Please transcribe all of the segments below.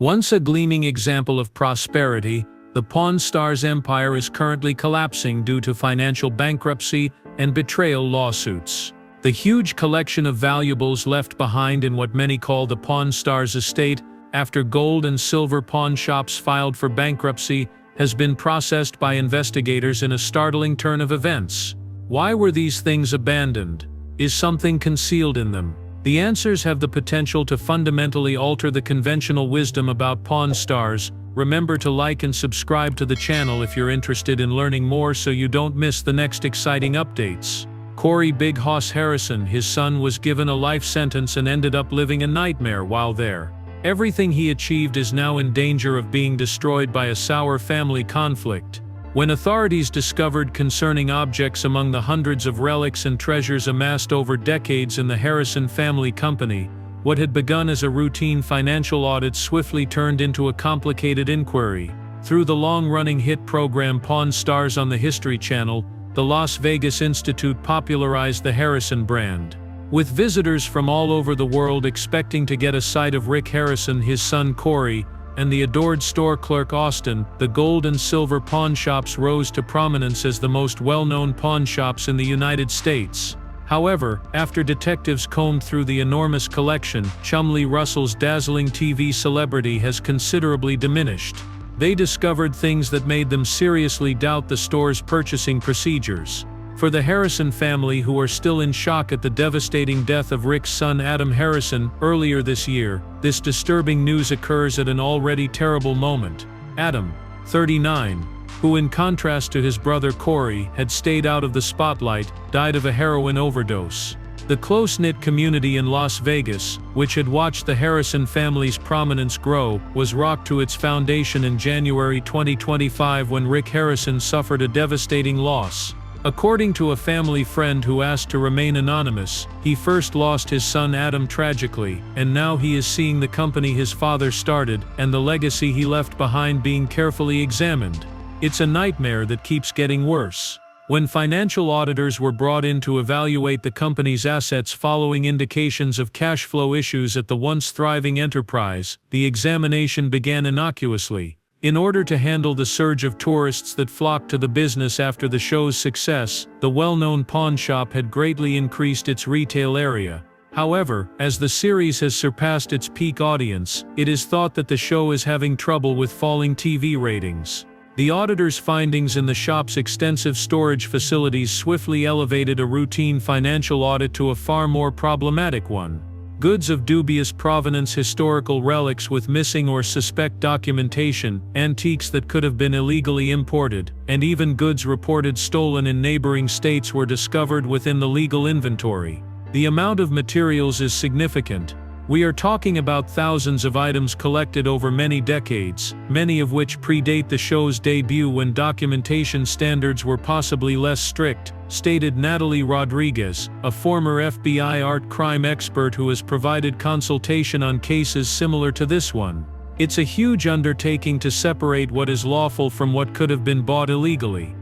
Once a gleaming example of prosperity, the Pawn Stars empire is currently collapsing due to financial bankruptcy and betrayal lawsuits. The huge collection of valuables left behind in what many call the Pawn Stars estate after gold and silver pawn shops filed for bankruptcy has been processed by investigators in a startling turn of events. Why were these things abandoned? Is something concealed in them? The answers have the potential to fundamentally alter the conventional wisdom about Pawn Stars. Remember to like and subscribe to the channel if you're interested in learning more so you don't miss the next exciting updates. Corey "Big Hoss" Harrison, his son, was given a life sentence and ended up living a nightmare while there. Everything he achieved is now in danger of being destroyed by a sour family conflict. When authorities discovered concerning objects among the hundreds of relics and treasures amassed over decades in the Harrison family company, what had begun as a routine financial audit swiftly turned into a complicated inquiry. Through the long-running hit program Pawn Stars on the History Channel, the Las Vegas Institute popularized the Harrison brand. With visitors from all over the world expecting to get a sight of Rick Harrison, his son Corey, and the adored store clerk Austin, the gold and silver pawn shops rose to prominence as the most well-known pawn shops in the United States. However, after detectives combed through the enormous collection, Chumlee Russell's dazzling TV celebrity has considerably diminished. They discovered things that made them seriously doubt the store's purchasing procedures. For the Harrison family, who are still in shock at the devastating death of Rick's son Adam Harrison earlier this year, this disturbing news occurs at an already terrible moment. Adam, 39, who in contrast to his brother Corey had stayed out of the spotlight, died of a heroin overdose. The close-knit community in Las Vegas, which had watched the Harrison family's prominence grow, was rocked to its foundation in January 2025 when Rick Harrison suffered a devastating loss. According to a family friend who asked to remain anonymous, he first lost his son Adam tragically, and now he is seeing the company his father started and the legacy he left behind being carefully examined. It's a nightmare that keeps getting worse. When financial auditors were brought in to evaluate the company's assets following indications of cash flow issues at the once thriving enterprise, the examination began innocuously. In order to handle the surge of tourists that flocked to the business after the show's success, the well-known pawn shop had greatly increased its retail area. However, as the series has surpassed its peak audience, it is thought that the show is having trouble with falling TV ratings. The auditors' findings in the shop's extensive storage facilities swiftly elevated a routine financial audit to a far more problematic one. Goods of dubious provenance, historical relics with missing or suspect documentation, antiques that could have been illegally imported, and even goods reported stolen in neighboring states were discovered within the legal inventory. The amount of materials is significant. We are talking about thousands of items collected over many decades, many of which predate the show's debut when documentation standards were possibly less strict, stated Natalie Rodriguez, a former FBI art crime expert who has provided consultation on cases similar to this one. It's a huge undertaking to separate what is lawful from what could have been bought illegally.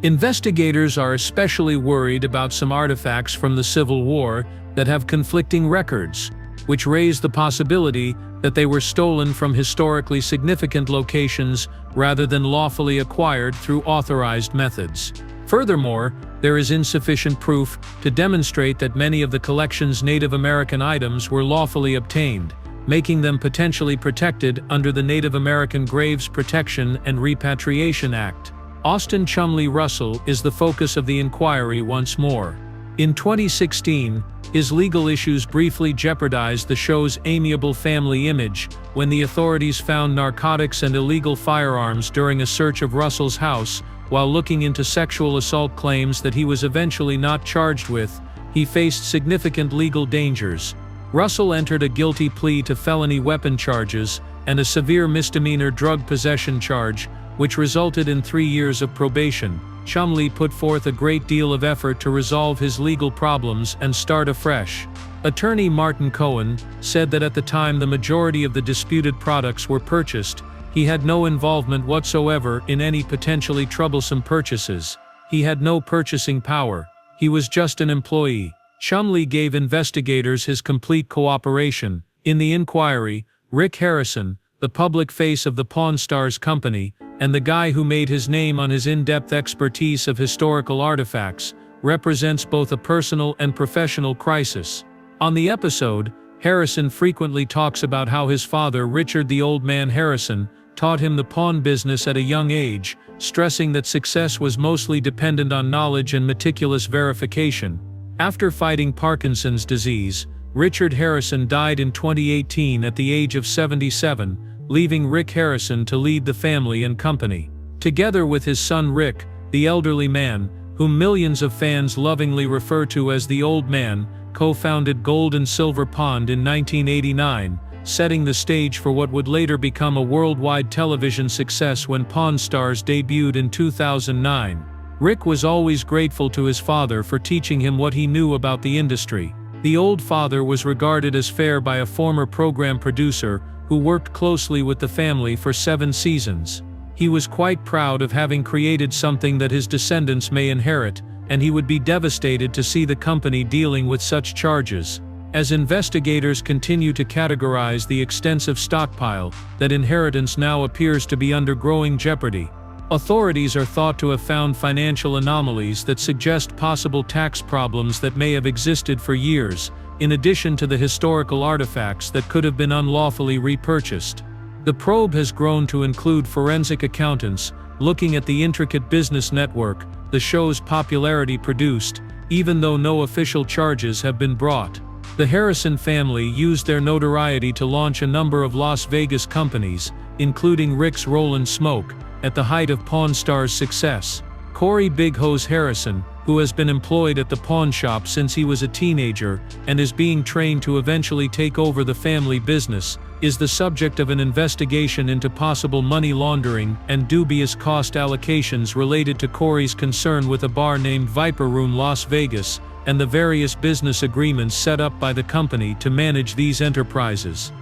Investigators are especially worried about some artifacts from the Civil War that have conflicting records, which raise the possibility that they were stolen from historically significant locations rather than lawfully acquired through authorized methods. Furthermore, there is insufficient proof to demonstrate that many of the collection's Native American items were lawfully obtained, making them potentially protected under the Native American Graves Protection and Repatriation Act. Austin Chumlee Russell is the focus of the inquiry once more. In 2016, his legal issues briefly jeopardized the show's amiable family image when the authorities found narcotics and illegal firearms during a search of Russell's house. While looking into sexual assault claims that he was eventually not charged with, he faced significant legal dangers. Russell entered a guilty plea to felony weapon charges and a severe misdemeanor drug possession charge, which resulted in 3 years of probation. Chumlee put forth a great deal of effort to resolve his legal problems and start afresh. Attorney Martin Cohen said that at the time the majority of the disputed products were purchased, he had no involvement whatsoever in any potentially troublesome purchases. He had no purchasing power. He was just an employee. Chumlee gave investigators his complete cooperation. In the inquiry, Rick Harrison, the public face of the Pawn Stars company, and the guy who made his name on his in-depth expertise of historical artifacts, represents both a personal and professional crisis. On the episode, Harrison frequently talks about how his father, Richard the Old Man Harrison, taught him the pawn business at a young age, stressing that success was mostly dependent on knowledge and meticulous verification. After fighting Parkinson's disease, Richard Harrison died in 2018 at the age of 77, leaving Rick Harrison to lead the family and company. Together with his son Rick, the elderly man, whom millions of fans lovingly refer to as the Old Man, co-founded Gold and Silver Pond in 1989, setting the stage for what would later become a worldwide television success when Pawn Stars debuted in 2009. Rick was always grateful to his father for teaching him what he knew about the industry. The old father was regarded as fair by a former program producer who worked closely with the family for 7 seasons. He was quite proud of having created something that his descendants may inherit, and he would be devastated to see the company dealing with such charges. As investigators continue to categorize the extensive stockpile, that inheritance now appears to be under growing jeopardy. Authorities are thought to have found financial anomalies that suggest possible tax problems that may have existed for years, in addition to the historical artifacts that could have been unlawfully repurchased. The probe has grown to include forensic accountants, looking at the intricate business network the show's popularity produced, even though no official charges have been brought. The Harrison family used their notoriety to launch a number of Las Vegas companies, including Rick's Rollin' Smoke, at the height of Pawn Stars' success. Corey Big Hose Harrison, who has been employed at the pawn shop since he was a teenager and is being trained to eventually take over the family business, is the subject of an investigation into possible money laundering and dubious cost allocations related to Corey's concern with a bar named Viper Room Las Vegas, and the various business agreements set up by the company to manage these enterprises.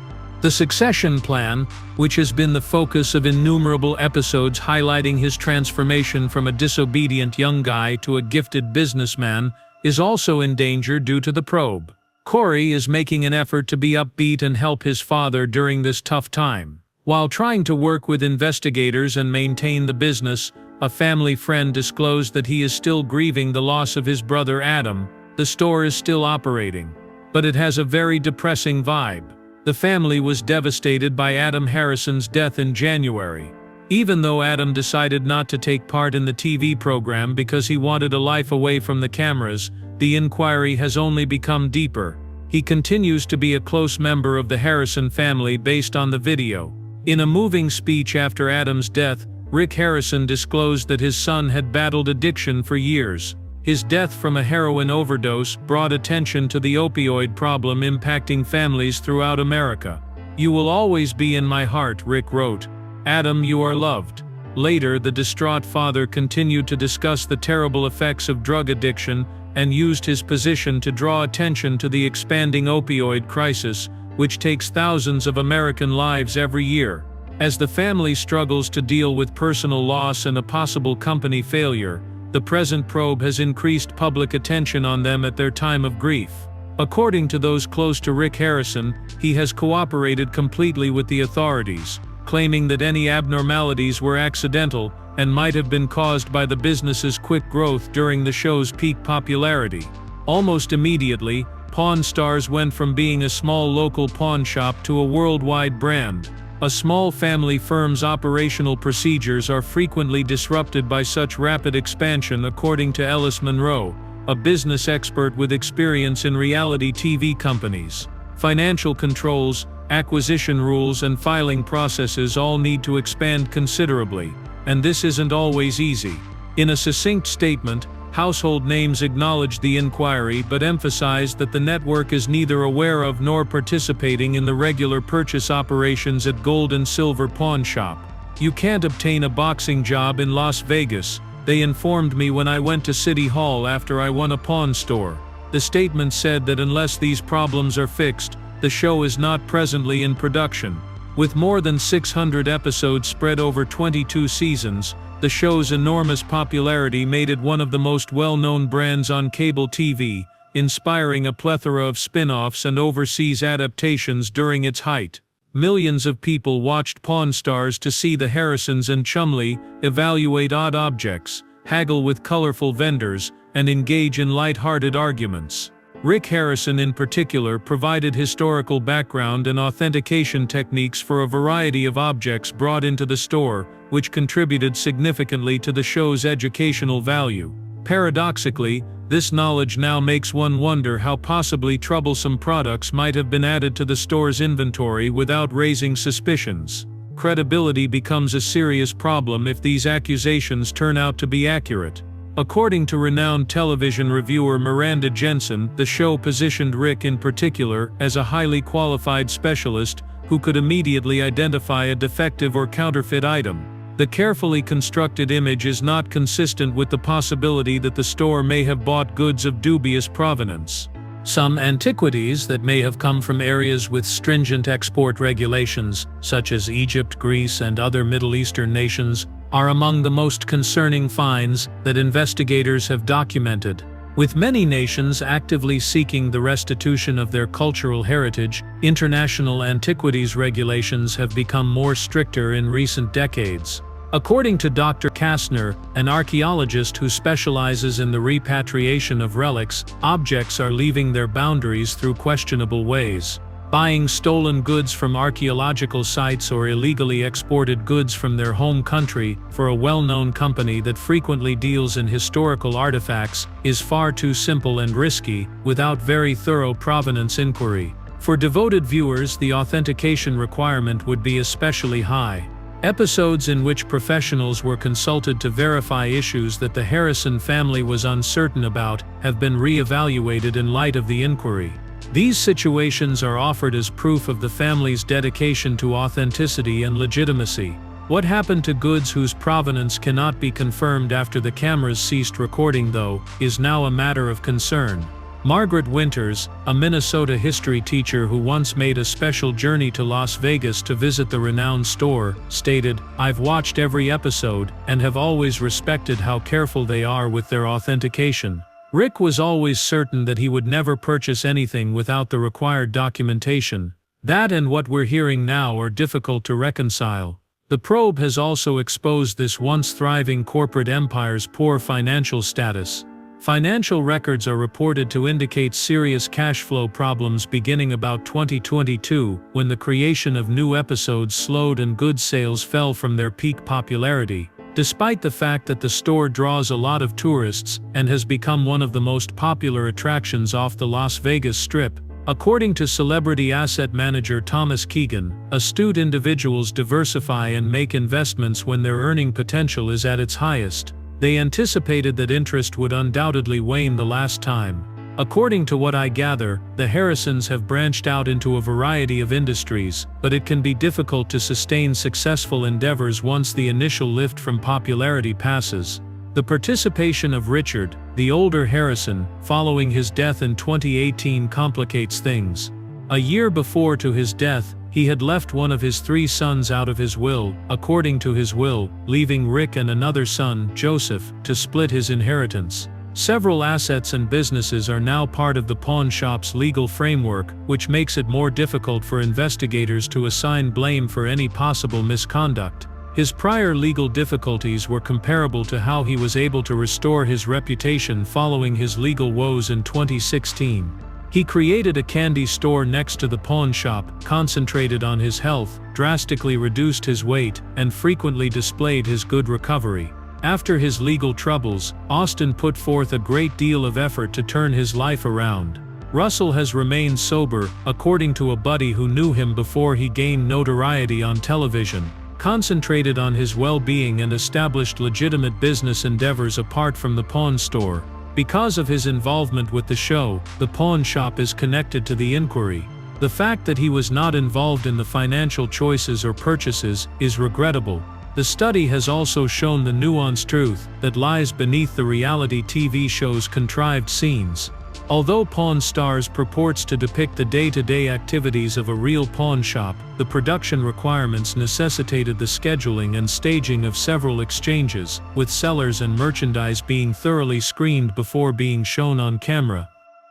The succession plan, which has been the focus of innumerable episodes highlighting his transformation from a disobedient young guy to a gifted businessman, is also in danger due to the probe. Corey is making an effort to be upbeat and help his father during this tough time. While trying to work with investigators and maintain the business, a family friend disclosed that he is still grieving the loss of his brother Adam. The store is still operating, but it has a very depressing vibe. The family was devastated by Adam Harrison's death in January. Even though Adam decided not to take part in the TV program because he wanted a life away from the cameras, the inquiry has only become deeper. He continues to be a close member of the Harrison family based on the video. In a moving speech after Adam's death, Rick Harrison disclosed that his son had battled addiction for years. His death from a heroin overdose brought attention to the opioid problem impacting families throughout America. "You will always be in my heart," Rick wrote. "Adam, you are loved." Later, the distraught father continued to discuss the terrible effects of drug addiction and used his position to draw attention to the expanding opioid crisis, which takes thousands of American lives every year. As the family struggles to deal with personal loss and a possible company failure, the present probe has increased public attention on them at their time of grief. According to those close to Rick Harrison, he has cooperated completely with the authorities, claiming that any abnormalities were accidental and might have been caused by the business's quick growth during the show's peak popularity. Almost immediately, Pawn Stars went from being a small local pawn shop to a worldwide brand. A small family firm's operational procedures are frequently disrupted by such rapid expansion, according to Ellis Monroe, a business expert with experience in reality TV companies. Financial controls, acquisition rules, and filing processes all need to expand considerably, and this isn't always easy. In a succinct statement, household names acknowledged the inquiry but emphasized that the network is neither aware of nor participating in the regular purchase operations at Gold and Silver Pawn Shop. "You can't obtain a boxing job in Las Vegas," they informed me when I went to City Hall after I won a pawn store. The statement said that unless these problems are fixed, the show is not presently in production. With more than 600 episodes spread over 22 seasons, the show's enormous popularity made it one of the most well-known brands on cable TV, inspiring a plethora of spin-offs and overseas adaptations during its height. millions of people watched Pawn Stars to see the Harrisons and Chumlee evaluate odd objects, haggle with colorful vendors, and engage in light-hearted arguments. Rick Harrison in particular provided historical background and authentication techniques for a variety of objects brought into the store, which contributed significantly to the show's educational value. Paradoxically, this knowledge now makes one wonder how possibly troublesome products might have been added to the store's inventory without raising suspicions. Credibility becomes a serious problem if these accusations turn out to be accurate. According to renowned television reviewer Miranda Jensen, the show positioned Rick in particular as a highly qualified specialist who could immediately identify a defective or counterfeit item. The carefully constructed image is not consistent with the possibility that the store may have bought goods of dubious provenance. Some antiquities that may have come from areas with stringent export regulations, such as Egypt, Greece, and other Middle Eastern nations, are among the most concerning finds that investigators have documented. With many nations actively seeking the restitution of their cultural heritage, international antiquities regulations have become more stricter in recent decades. According to Dr. Kastner, an archaeologist who specializes in the repatriation of relics, objects are leaving their boundaries through questionable ways. Buying stolen goods from archaeological sites or illegally exported goods from their home country, for a well-known company that frequently deals in historical artifacts, is far too simple and risky, without very thorough provenance inquiry. For devoted viewers, the authentication requirement would be especially high. Episodes in which professionals were consulted to verify issues that the Harrison family was uncertain about have been re-evaluated in light of the inquiry. These situations are offered as proof of the family's dedication to authenticity and legitimacy. What happened to goods whose provenance cannot be confirmed after the cameras ceased recording, though, is now a matter of concern. Margaret Winters, a Minnesota history teacher who once made a special journey to Las Vegas to visit the renowned store, stated, "I've watched every episode, and have always respected how careful they are with their authentication." Rick was always certain that he would never purchase anything without the required documentation. That and what we're hearing now are difficult to reconcile. The probe has also exposed this once thriving corporate empire's poor financial status. Financial records are reported to indicate serious cash flow problems beginning about 2022, when the creation of new episodes slowed and goods sales fell from their peak popularity. Despite the fact that the store draws a lot of tourists and has become one of the most popular attractions off the Las Vegas Strip, according to celebrity asset manager Thomas Keegan, astute individuals diversify and make investments when their earning potential is at its highest. They anticipated that interest would undoubtedly wane the last time. According to what I gather, the Harrisons have branched out into a variety of industries, but it can be difficult to sustain successful endeavors once the initial lift from popularity passes. The participation of Richard, the older Harrison, following his death in 2018 complicates things. A year before to his death, he had left one of his 3 sons out of his will, according to his will, leaving Rick and another son, Joseph, to split his inheritance. Several assets and businesses are now part of the pawn shop's legal framework, which makes it more difficult for investigators to assign blame for any possible misconduct. His prior legal difficulties were comparable to how he was able to restore his reputation following his legal woes in 2016. He created a candy store next to the pawn shop, concentrated on his health, drastically reduced his weight, and frequently displayed his good recovery. After his legal troubles, Austin put forth a great deal of effort to turn his life around. Russell has remained sober, according to a buddy who knew him before he gained notoriety on television, concentrated on his well-being and established legitimate business endeavors apart from the pawn store. Because of his involvement with the show, the pawn shop is connected to the inquiry. The fact that he was not involved in the financial choices or purchases is regrettable. The study has also shown the nuanced truth that lies beneath the reality TV show's contrived scenes. Although Pawn Stars purports to depict the day-to-day activities of a real pawn shop, the production requirements necessitated the scheduling and staging of several exchanges, with sellers and merchandise being thoroughly screened before being shown on camera.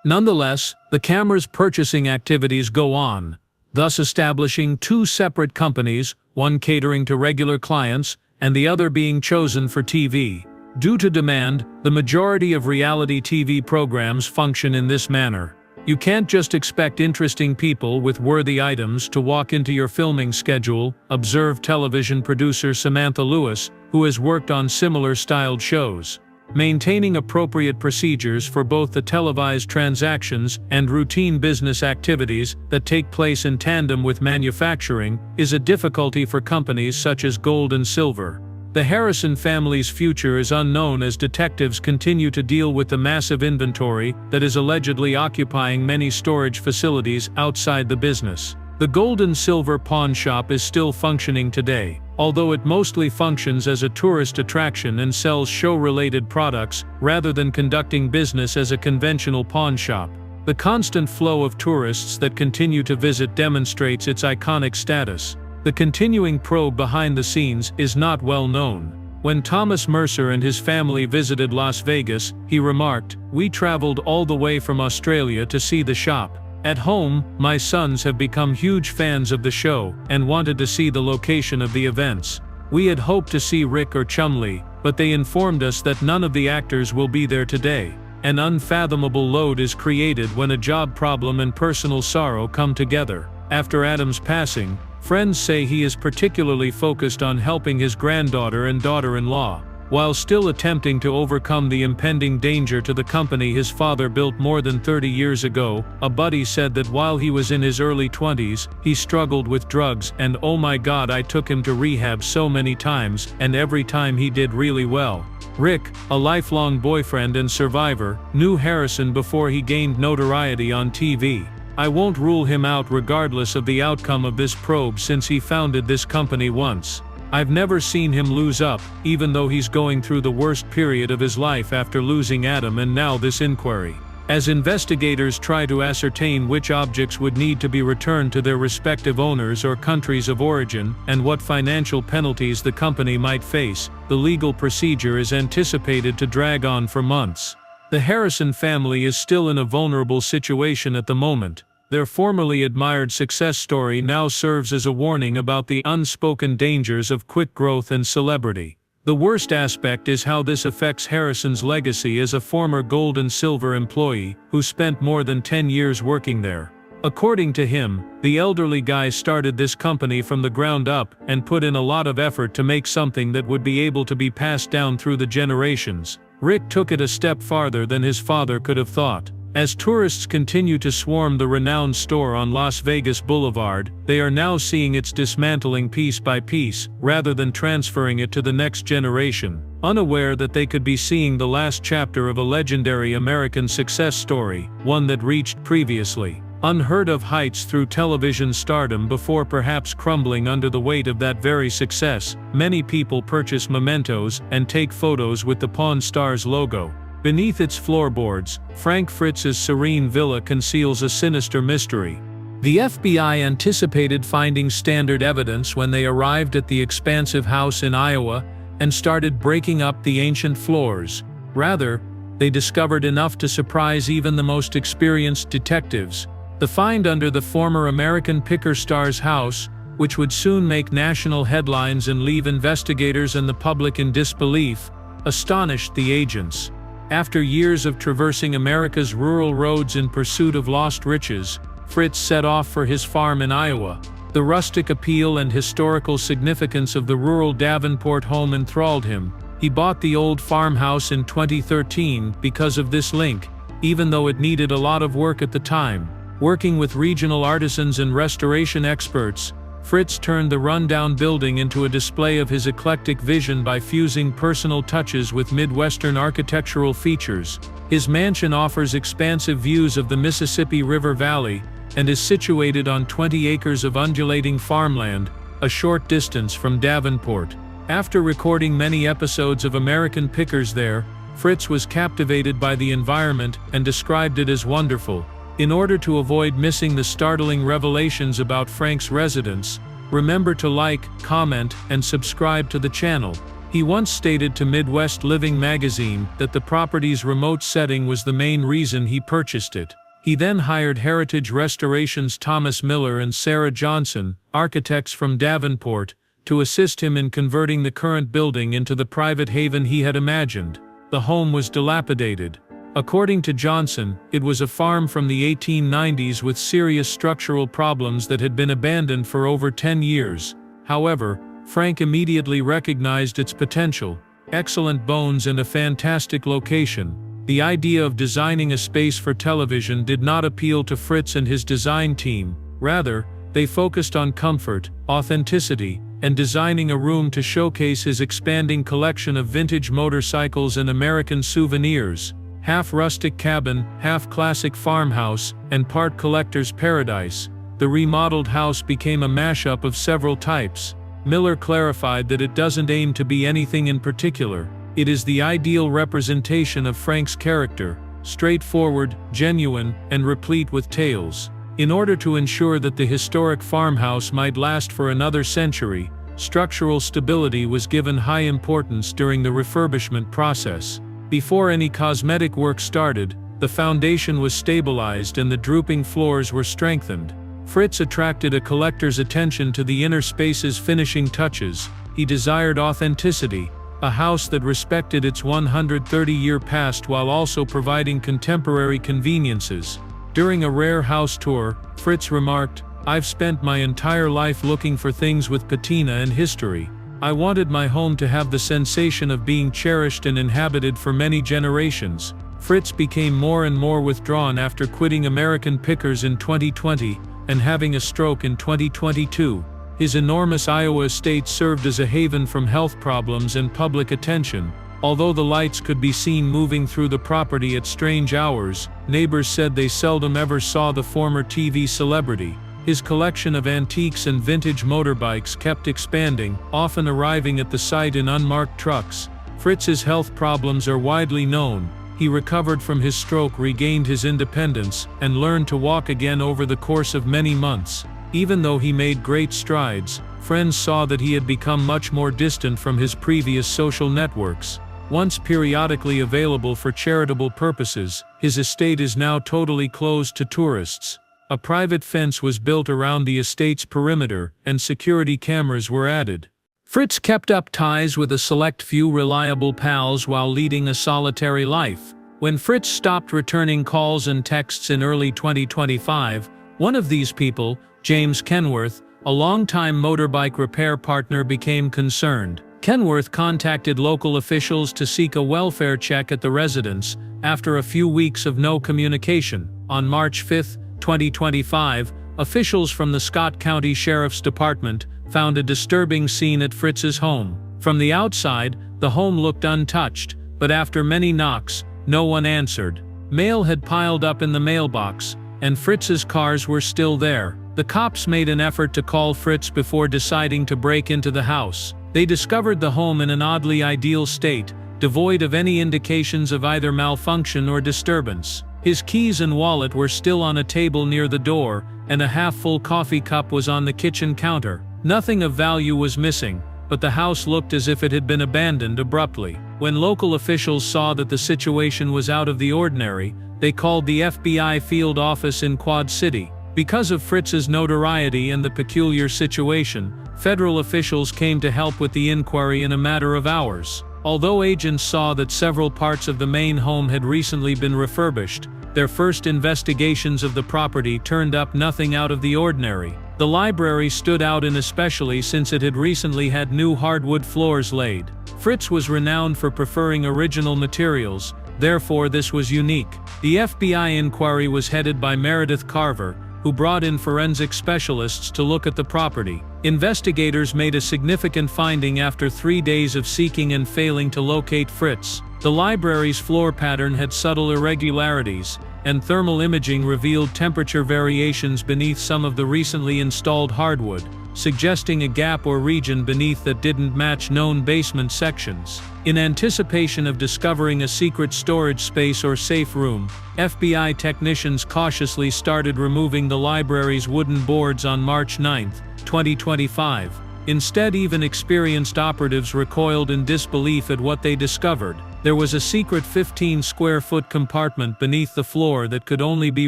Nonetheless, the camera's purchasing activities go on. thus establishing two separate companies, one catering to regular clients and the other being chosen for TV. Due to demand, the majority of reality TV programs function in this manner. You can't just expect interesting people with worthy items to walk into your filming schedule, observed television producer Samantha Lewis, who has worked on similar styled shows. Maintaining appropriate procedures for both the televised transactions and routine business activities that take place in tandem with manufacturing is a difficulty for companies such as Gold and Silver. The Harrison family's future is unknown as detectives continue to deal with the massive inventory that is allegedly occupying many storage facilities outside the business. The Gold and Silver pawn shop is still functioning today, although it mostly functions as a tourist attraction and sells show-related products rather than conducting business as a conventional pawn shop. The constant flow of tourists that continue to visit demonstrates its iconic status. The continuing probe behind the scenes is not well known. When Thomas Mercer and his family visited Las Vegas, he remarked, "We traveled all the way from Australia to see the shop. At home, my sons have become huge fans of the show and wanted to see the location of the events. We had hoped to see Rick or Chumlee, but they informed us that none of the actors will be there today. An unfathomable load is created when a job problem and personal sorrow come together." After Adam's passing, friends say he is particularly focused on helping his granddaughter and daughter-in-law. While still attempting to overcome the impending danger to the company his father built more than 30 years ago, a buddy said that while he was in his early 20s, he struggled with drugs and "Oh my God, I took him to rehab so many times, and every time he did really well." Rick, a lifelong boyfriend and survivor, knew Harrison before he gained notoriety on TV. "I won't rule him out regardless of the outcome of this probe since he founded this company once. I've never seen him lose up, even though he's going through the worst period of his life after losing Adam and now this inquiry." As investigators try to ascertain which objects would need to be returned to their respective owners or countries of origin, and what financial penalties the company might face, the legal procedure is anticipated to drag on for months. The Harrison family is still in a vulnerable situation at the moment. Their formerly admired success story now serves as a warning about the unspoken dangers of quick growth and celebrity. The worst aspect is how this affects Harrison's legacy as a former Gold and Silver employee who spent more than 10 years working there. According to him, the elderly guy started this company from the ground up and put in a lot of effort to make something that would be able to be passed down through the generations. Rick took it a step farther than his father could have thought. As tourists continue to swarm the renowned store on Las Vegas Boulevard, they are now seeing its dismantling piece by piece, rather than transferring it to the next generation, unaware that they could be seeing the last chapter of a legendary American success story, one that reached previously unheard-of heights through television stardom before perhaps crumbling under the weight of that very success. Many people purchase mementos and take photos with the Pawn Stars logo. Beneath its floorboards, Frank Fritz's serene villa conceals a sinister mystery. The FBI anticipated finding standard evidence when they arrived at the expansive house in Iowa and started breaking up the ancient floors. Rather, they discovered enough to surprise even the most experienced detectives. The find under the former American Picker star's house, which would soon make national headlines and leave investigators and the public in disbelief, astonished the agents. After years of traversing America's rural roads in pursuit of lost riches, Fritz set off for his farm in Iowa. The rustic appeal and historical significance of the rural Davenport home enthralled him. He bought the old farmhouse in 2013 because of this link, even though it needed a lot of work at the time. Working with regional artisans and restoration experts, Fritz turned the rundown building into a display of his eclectic vision by fusing personal touches with Midwestern architectural features. His mansion offers expansive views of the Mississippi River Valley and is situated on 20 acres of undulating farmland, a short distance from Davenport. After recording many episodes of American Pickers there, Fritz was captivated by the environment and described it as wonderful. In order to avoid missing the startling revelations about Frank's residence, remember to like, comment, and subscribe to the channel. He once stated to Midwest Living magazine that the property's remote setting was the main reason he purchased it. He then hired Heritage Restoration's Thomas Miller and Sarah Johnson, architects from Davenport, to assist him in converting the current building into the private haven he had imagined. The home was dilapidated. According to Johnson, it was a farm from the 1890s with serious structural problems that had been abandoned for over 10 years. However, Frank immediately recognized its potential: excellent bones and a fantastic location. The idea of designing a space for television did not appeal to Fritz and his design team. Rather, they focused on comfort, authenticity, and designing a room to showcase his expanding collection of vintage motorcycles and American souvenirs. Half rustic cabin, half classic farmhouse, and part collector's paradise, the remodeled house became a mashup of several types. Miller clarified that it doesn't aim to be anything in particular. It is the ideal representation of Frank's character, straightforward, genuine, and replete with tales. In order to ensure that the historic farmhouse might last for another century, structural stability was given high importance during the refurbishment process. Before any cosmetic work started, the foundation was stabilized and the drooping floors were strengthened. Fritz attracted a collector's attention to the inner space's finishing touches. He desired authenticity, a house that respected its 130-year past while also providing contemporary conveniences. During a rare house tour, Fritz remarked, "I've spent my entire life looking for things with patina and history. I wanted my home to have the sensation of being cherished and inhabited for many generations." Fritz became more and more withdrawn after quitting American Pickers in 2020 and having a stroke in 2022. His enormous Iowa estate served as a haven from health problems and public attention. Although the lights could be seen moving through the property at strange hours, neighbors said they seldom ever saw the former TV celebrity. His collection of antiques and vintage motorbikes kept expanding, often arriving at the site in unmarked trucks. Fritz's health problems are widely known. He recovered from his stroke, regained his independence, and learned to walk again over the course of many months. Even though he made great strides, friends saw that he had become much more distant from his previous social networks. Once periodically available for charitable purposes, his estate is now totally closed to tourists. A private fence was built around the estate's perimeter, and security cameras were added. Fritz kept up ties with a select few reliable pals while leading a solitary life. When Fritz stopped returning calls and texts in early 2025, one of these people, James Kenworth, a longtime motorbike repair partner, became concerned. Kenworth contacted local officials to seek a welfare check at the residence after a few weeks of no communication. On March 5, 2025, officials from the Scott County Sheriff's Department found a disturbing scene at Fritz's home. From the outside, the home looked untouched, but after many knocks, no one answered. Mail had piled up in the mailbox, and Fritz's cars were still there. The cops made an effort to call Fritz before deciding to break into the house. They discovered the home in an oddly ideal state, devoid of any indications of either malfunction or disturbance. His keys and wallet were still on a table near the door, and a half-full coffee cup was on the kitchen counter. Nothing of value was missing, but the house looked as if it had been abandoned abruptly. When local officials saw that the situation was out of the ordinary, they called the FBI field office in Quad City. Because of Fritz's notoriety and the peculiar situation, federal officials came to help with the inquiry in a matter of hours. Although agents saw that several parts of the main home had recently been refurbished, their first investigations of the property turned up nothing out of the ordinary. The library stood out especially since it had recently had new hardwood floors laid. Fritz was renowned for preferring original materials, therefore this was unique. The FBI inquiry was headed by Meredith Carver, who brought in forensic specialists to look at the property. Investigators made a significant finding after 3 days of seeking and failing to locate Fritz. The library's floor pattern had subtle irregularities, and thermal imaging revealed temperature variations beneath some of the recently installed hardwood, suggesting a gap or region beneath that didn't match known basement sections. In anticipation of discovering a secret storage space or safe room, FBI technicians cautiously started removing the library's wooden boards on March 9, 2025. Instead, even experienced operatives recoiled in disbelief at what they discovered. There was a secret 15-square-foot compartment beneath the floor that could only be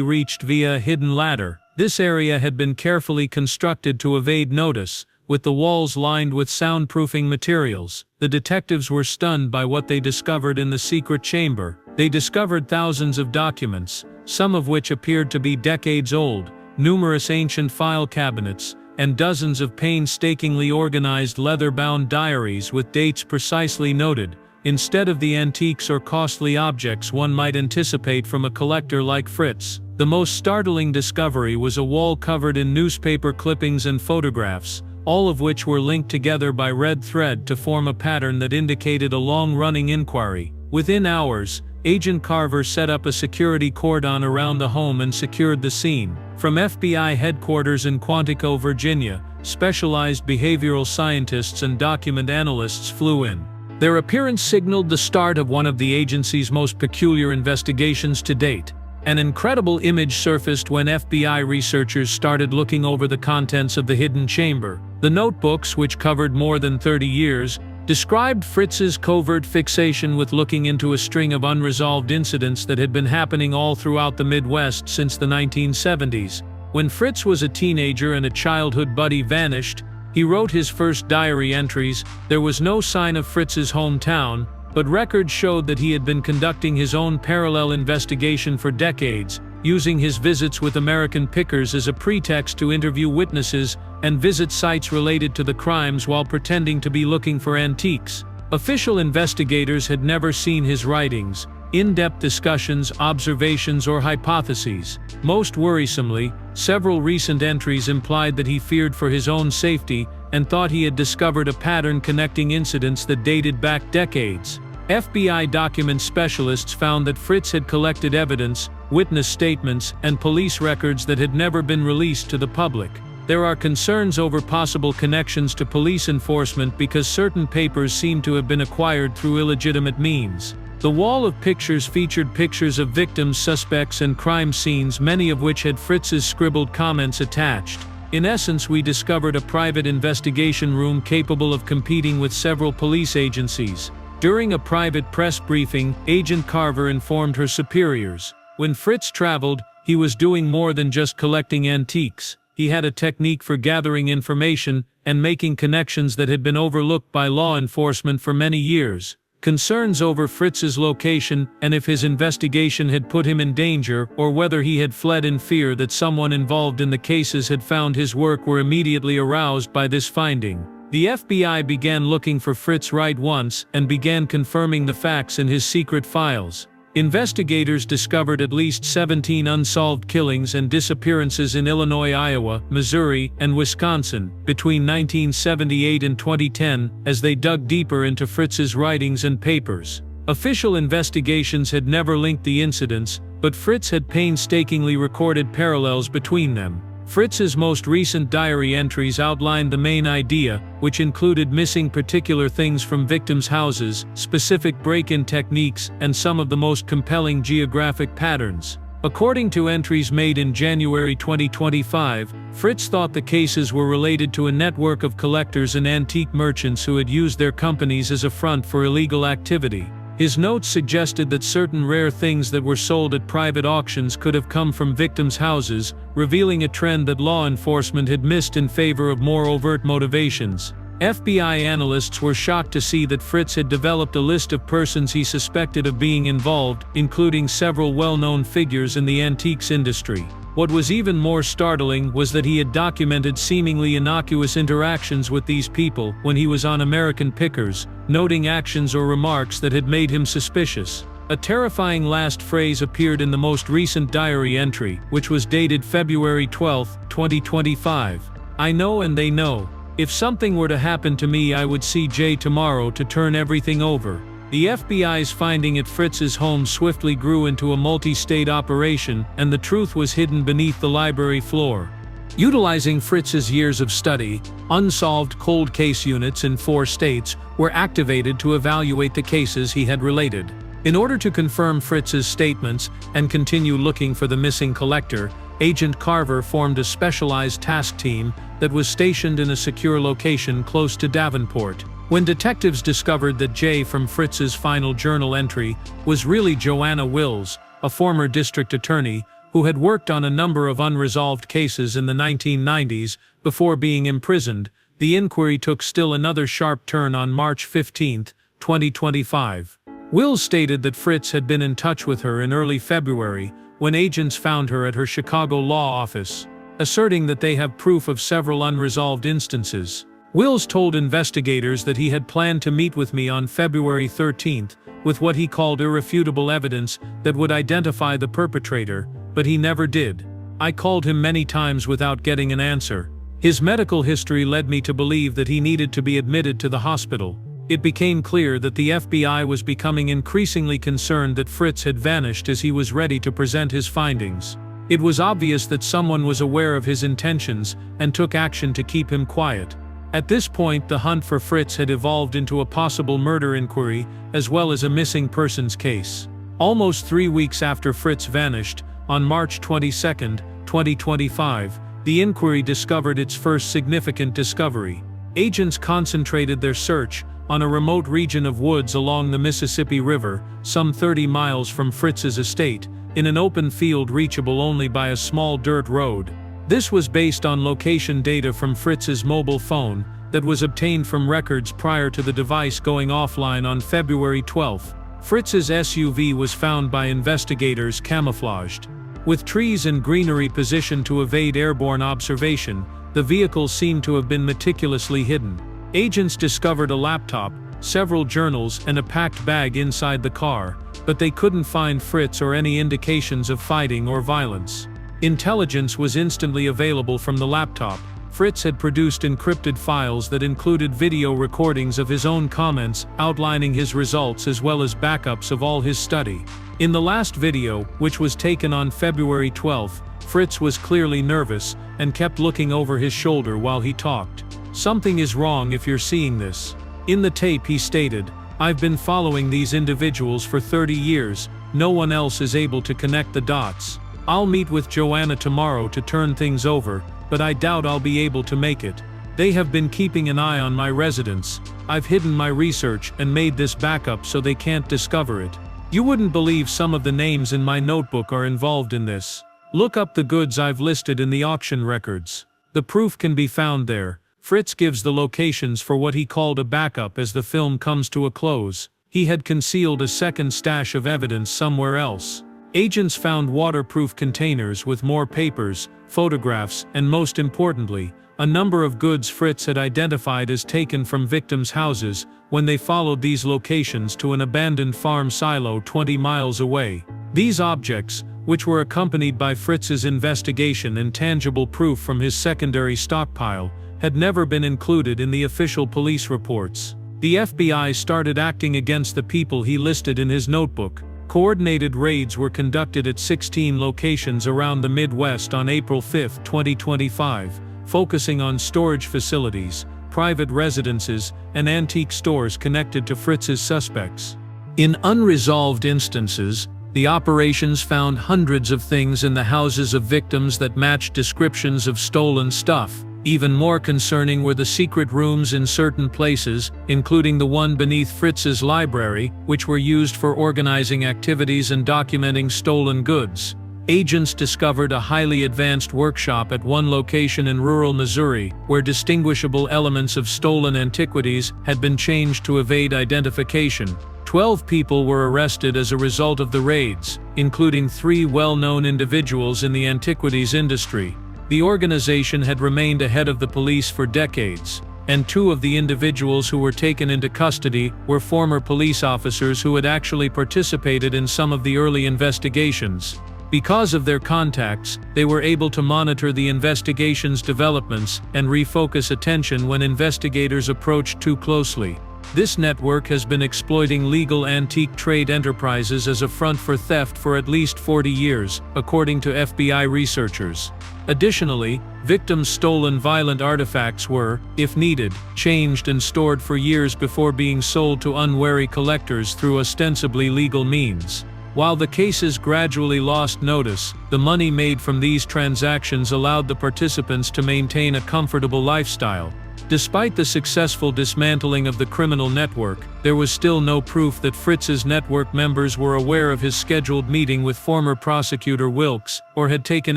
reached via a hidden ladder. This area had been carefully constructed to evade notice, with the walls lined with soundproofing materials. The detectives were stunned by what they discovered in the secret chamber. They discovered thousands of documents, some of which appeared to be decades old, numerous ancient file cabinets, and dozens of painstakingly organized leather-bound diaries with dates precisely noted, instead of the antiques or costly objects one might anticipate from a collector like Fritz. The most startling discovery was a wall covered in newspaper clippings and photographs, all of which were linked together by red thread to form a pattern that indicated a long-running inquiry. Within hours, Agent Carver set up a security cordon around the home and secured the scene. From FBI headquarters in Quantico, Virginia, specialized behavioral scientists and document analysts flew in. Their appearance signaled the start of one of the agency's most peculiar investigations to date. An incredible image surfaced when FBI researchers started looking over the contents of the hidden chamber. The notebooks, which covered more than 30 years, described Fritz's covert fixation with looking into a string of unresolved incidents that had been happening all throughout the Midwest since the 1970s. When Fritz was a teenager and a childhood buddy vanished, he wrote his first diary entries. There was no sign of Fritz's hometown, but records showed that he had been conducting his own parallel investigation for decades, using his visits with American pickers as a pretext to interview witnesses and visit sites related to the crimes while pretending to be looking for antiques. Official investigators had never seen his writings, in-depth discussions, observations, or hypotheses. Most worrisomely, several recent entries implied that he feared for his own safety and thought he had discovered a pattern connecting incidents that dated back decades. FBI document specialists found that Fritz had collected evidence, witness statements, and police records that had never been released to the public. There are concerns over possible connections to police enforcement because certain papers seem to have been acquired through illegitimate means. The wall of pictures featured pictures of victims, suspects, and crime scenes, many of which had Fritz's scribbled comments attached. In essence, we discovered a private investigation room capable of competing with several police agencies. During a private press briefing, Agent Carver informed her superiors. When Fritz traveled, he was doing more than just collecting antiques. He had a technique for gathering information and making connections that had been overlooked by law enforcement for many years. Concerns over Fritz's location and if his investigation had put him in danger or whether he had fled in fear that someone involved in the cases had found his work were immediately aroused by this finding. The FBI began looking for Fritz right once and began confirming the facts in his secret files. Investigators discovered at least 17 unsolved killings and disappearances in Illinois, Iowa, Missouri, and Wisconsin between 1978 and 2010 as they dug deeper into Fritz's writings and papers. Official investigations had never linked the incidents, but Fritz had painstakingly recorded parallels between them. Fritz's most recent diary entries outlined the main idea, which included missing particular things from victims' houses, specific break-in techniques, and some of the most compelling geographic patterns. According to entries made in January 2025, Fritz thought the cases were related to a network of collectors and antique merchants who had used their companies as a front for illegal activity. His notes suggested that certain rare things that were sold at private auctions could have come from victims' houses, revealing a trend that law enforcement had missed in favor of more overt motivations. FBI analysts were shocked to see that Fritz had developed a list of persons he suspected of being involved, including several well-known figures in the antiques industry. What was even more startling was that he had documented seemingly innocuous interactions with these people when he was on American Pickers, noting actions or remarks that had made him suspicious. A terrifying last phrase appeared in the most recent diary entry, which was dated February 12, 2025. "I know and they know. If something were to happen to me, I would see Jay tomorrow to turn everything over." The FBI's finding at Fritz's home swiftly grew into a multi-state operation, and the truth was hidden beneath the library floor. Utilizing Fritz's years of study, unsolved cold case units in 4 states were activated to evaluate the cases he had related. In order to confirm Fritz's statements and continue looking for the missing collector, Agent Carver formed a specialized task team that was stationed in a secure location close to Davenport. When detectives discovered that J from Fritz's final journal entry was really Joanna Wills, a former district attorney who had worked on a number of unresolved cases in the 1990s before being imprisoned, the inquiry took still another sharp turn on March 15, 2025. Wills stated that Fritz had been in touch with her in early February when agents found her at her Chicago law office, asserting that they have proof of several unresolved instances. Wills told investigators that he had planned to meet with me on February 13 with what he called irrefutable evidence that would identify the perpetrator, but he never did. I called him many times without getting an answer. His medical history led me to believe that he needed to be admitted to the hospital. It became clear that the FBI was becoming increasingly concerned that Fritz had vanished as he was ready to present his findings. It was obvious that someone was aware of his intentions and took action to keep him quiet. At this point, the hunt for Fritz had evolved into a possible murder inquiry as well as a missing persons case. Almost 3 weeks after Fritz vanished, on March 22, 2025, the inquiry discovered its first significant discovery. Agents concentrated their search on a remote region of woods along the Mississippi River, some 30 miles from Fritz's estate, in an open field reachable only by a small dirt road. This was based on location data from Fritz's mobile phone that was obtained from records prior to the device going offline on February 12. Fritz's SUV was found by investigators camouflaged. With trees and greenery positioned to evade airborne observation, the vehicle seemed to have been meticulously hidden. Agents discovered a laptop, several journals, and a packed bag inside the car, but they couldn't find Fritz or any indications of fighting or violence. Intelligence was instantly available from the laptop. Fritz had produced encrypted files that included video recordings of his own comments outlining his results as well as backups of all his study. In the last video, which was taken on February 12, Fritz was clearly nervous and kept looking over his shoulder while he talked. "Something is wrong if you're seeing this." In the tape he stated, "I've been following these individuals for 30 years, no one else is able to connect the dots. I'll meet with Joanna tomorrow to turn things over, but I doubt I'll be able to make it. They have been keeping an eye on my residence. I've hidden my research and made this backup so they can't discover it. You wouldn't believe some of the names in my notebook are involved in this. Look up the goods I've listed in the auction records. The proof can be found there." Fritz gives the locations for what he called a backup as the film comes to a close. He had concealed a second stash of evidence somewhere else. Agents found waterproof containers with more papers, photographs, and most importantly, a number of goods Fritz had identified as taken from victims' houses when they followed these locations to an abandoned farm silo 20 miles away. These objects, which were accompanied by Fritz's investigation and tangible proof from his secondary stockpile, had never been included in the official police reports. The FBI started acting against the people he listed in his notebook. Coordinated raids were conducted at 16 locations around the Midwest on April 5, 2025, focusing on storage facilities, private residences, and antique stores connected to Fritz's suspects. In unresolved instances, the operations found hundreds of things in the houses of victims that matched descriptions of stolen stuff. Even more concerning were the secret rooms in certain places, including the one beneath Fritz's library, which were used for organizing activities and documenting stolen goods. Agents discovered a highly advanced workshop at one location in rural Missouri, where distinguishable elements of stolen antiquities had been changed to evade identification. 12 people were arrested as a result of the raids, including 3 well-known individuals in the antiquities industry. The organization had remained ahead of the police for decades, and 2 of the individuals who were taken into custody were former police officers who had actually participated in some of the early investigations. Because of their contacts, they were able to monitor the investigation's developments and refocus attention when investigators approached too closely. This network has been exploiting legal antique trade enterprises as a front for theft for at least 40 years, according to FBI researchers. Additionally, victims' stolen violent artifacts were, if needed, changed and stored for years before being sold to unwary collectors through ostensibly legal means. While the cases gradually lost notice, the money made from these transactions allowed the participants to maintain a comfortable lifestyle. Despite the successful dismantling of the criminal network, there was still no proof that Fritz's network members were aware of his scheduled meeting with former prosecutor Wilkes, or had taken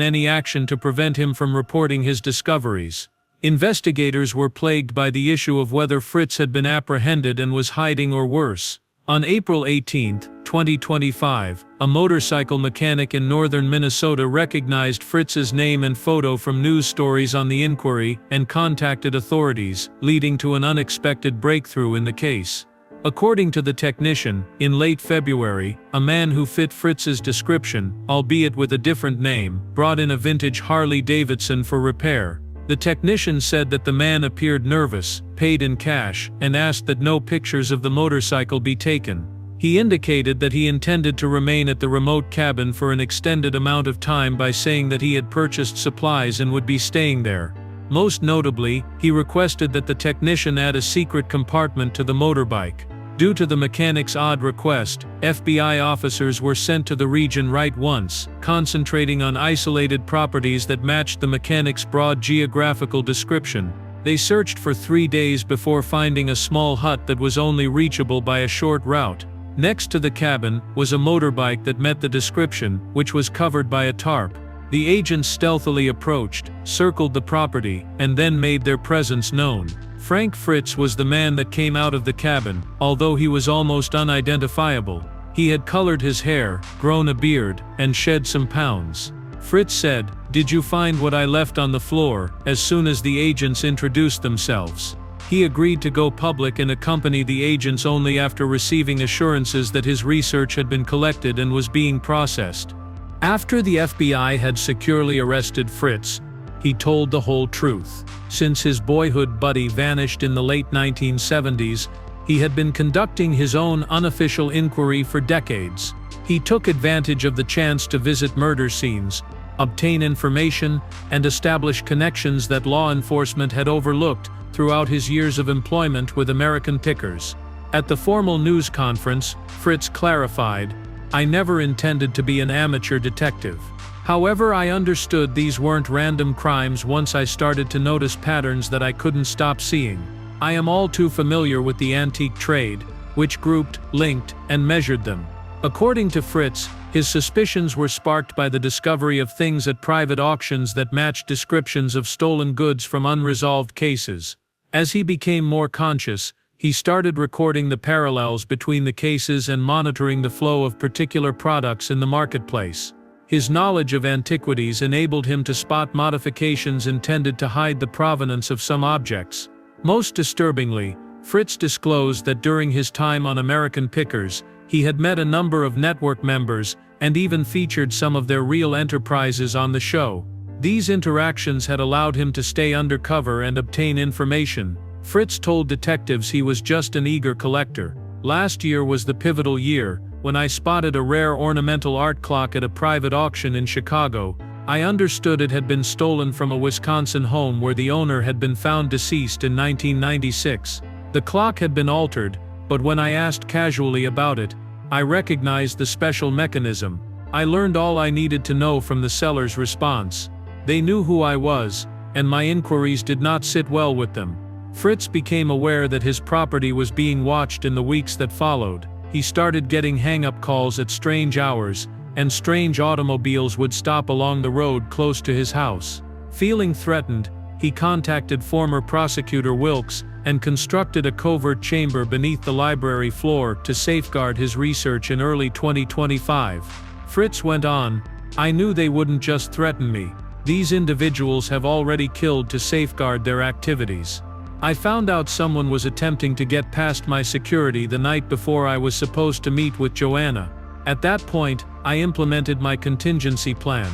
any action to prevent him from reporting his discoveries. Investigators were plagued by the issue of whether Fritz had been apprehended and was hiding or worse. On April 18, 2025, a motorcycle mechanic in northern Minnesota recognized Fritz's name and photo from news stories on the inquiry and contacted authorities, leading to an unexpected breakthrough in the case. According to the technician, in late February, a man who fit Fritz's description, albeit with a different name, brought in a vintage Harley-Davidson for repair. The technician said that the man appeared nervous, paid in cash, and asked that no pictures of the motorcycle be taken. He indicated that he intended to remain at the remote cabin for an extended amount of time by saying that he had purchased supplies and would be staying there. Most notably, he requested that the technician add a secret compartment to the motorbike. Due to the mechanic's odd request, FBI officers were sent to the region right once, concentrating on isolated properties that matched the mechanic's broad geographical description. They searched for 3 days before finding a small hut that was only reachable by a short route. Next to the cabin was a motorbike that met the description, which was covered by a tarp. The agents stealthily approached, circled the property, and then made their presence known. Frank Fritz was the man that came out of the cabin, although he was almost unidentifiable. He had colored his hair, grown a beard, and shed some pounds. Fritz said, "Did you find what I left on the floor?" as soon as the agents introduced themselves. He agreed to go public and accompany the agents only after receiving assurances that his research had been collected and was being processed. After the FBI had securely arrested Fritz, he told the whole truth. Since his boyhood buddy vanished in the late 1970s, he had been conducting his own unofficial inquiry for decades. He took advantage of the chance to visit murder scenes, obtain information, and establish connections that law enforcement had overlooked throughout his years of employment with American pickers. At the formal news conference, Fritz clarified, "I never intended to be an amateur detective. However, I understood these weren't random crimes once I started to notice patterns that I couldn't stop seeing. I am all too familiar with the antique trade, which grouped, linked, and measured them." According to Fritz, his suspicions were sparked by the discovery of things at private auctions that matched descriptions of stolen goods from unresolved cases. As he became more conscious, he started recording the parallels between the cases and monitoring the flow of particular products in the marketplace. His knowledge of antiquities enabled him to spot modifications intended to hide the provenance of some objects. Most disturbingly, Fritz disclosed that during his time on American Pickers, he had met a number of network members and even featured some of their real enterprises on the show. These interactions had allowed him to stay undercover and obtain information. Fritz told detectives he was just an eager collector. "Last year was the pivotal year. When I spotted a rare ornamental art clock at a private auction in Chicago, I understood it had been stolen from a Wisconsin home where the owner had been found deceased in 1996. The clock had been altered, but when I asked casually about it, I recognized the special mechanism. I learned all I needed to know from the seller's response. They knew who I was, and my inquiries did not sit well with them." Fritz became aware that his property was being watched in the weeks that followed. He started getting hang-up calls at strange hours, and strange automobiles would stop along the road close to his house. Feeling threatened, he contacted former prosecutor Wilkes and constructed a covert chamber beneath the library floor to safeguard his research in early 2025. Fritz went on, "I knew they wouldn't just threaten me. These individuals have already killed to safeguard their activities. I found out someone was attempting to get past my security the night before I was supposed to meet with Joanna. At that point, I implemented my contingency plan.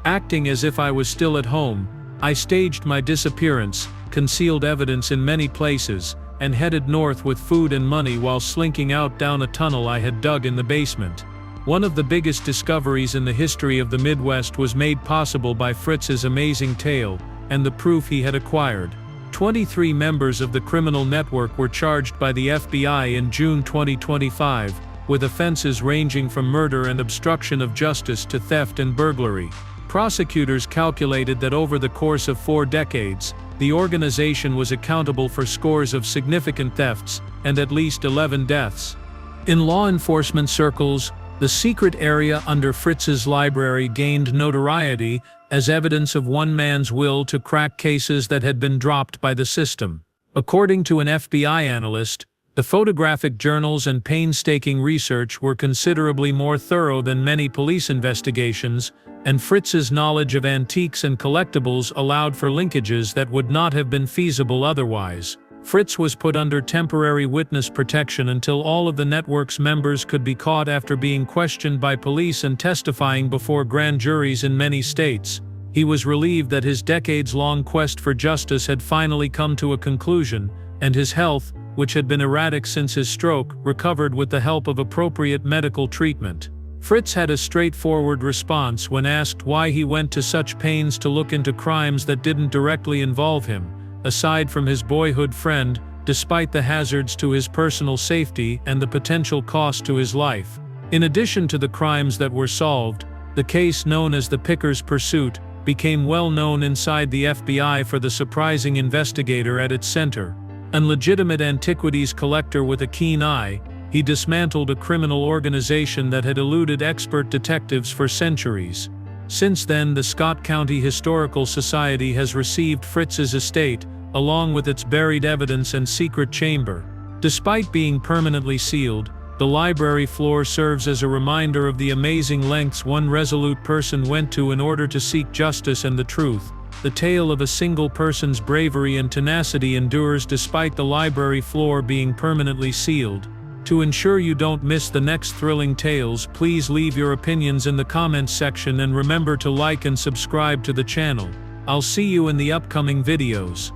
Acting as if I was still at home, I staged my disappearance, concealed evidence in many places, and headed north with food and money while slinking out down a tunnel I had dug in the basement." One of the biggest discoveries in the history of the Midwest was made possible by Fritz's amazing tale, and the proof he had acquired. 23 members of the criminal network were charged by the FBI in June 2025, with offenses ranging from murder and obstruction of justice to theft and burglary. Prosecutors calculated that over the course of 4 decades, the organization was accountable for scores of significant thefts and at least 11 deaths. In law enforcement circles, the secret area under Fritz's library gained notoriety as evidence of one man's will to crack cases that had been dropped by the system. According to an FBI analyst, the photographic journals and painstaking research were considerably more thorough than many police investigations, and Fritz's knowledge of antiques and collectibles allowed for linkages that would not have been feasible otherwise. Fritz was put under temporary witness protection until all of the network's members could be caught after being questioned by police and testifying before grand juries in many states. He was relieved that his decades-long quest for justice had finally come to a conclusion, and his health, which had been erratic since his stroke, recovered with the help of appropriate medical treatment. Fritz had a straightforward response when asked why he went to such pains to look into crimes that didn't directly involve him, aside from his boyhood friend, despite the hazards to his personal safety and the potential cost to his life. In addition to the crimes that were solved, the case known as the Picker's Pursuit became well known inside the FBI for the surprising investigator at its center. An legitimate antiquities collector with a keen eye, he dismantled a criminal organization that had eluded expert detectives for centuries. Since then, the Scott County Historical Society has received Fritz's estate, along with its buried evidence and secret chamber. Despite being permanently sealed, the library floor serves as a reminder of the amazing lengths one resolute person went to in order to seek justice and the truth. The tale of a single person's bravery and tenacity endures despite the library floor being permanently sealed. To ensure you don't miss the next thrilling tales, please leave your opinions in the comments section and remember to like and subscribe to the channel. I'll see you in the upcoming videos.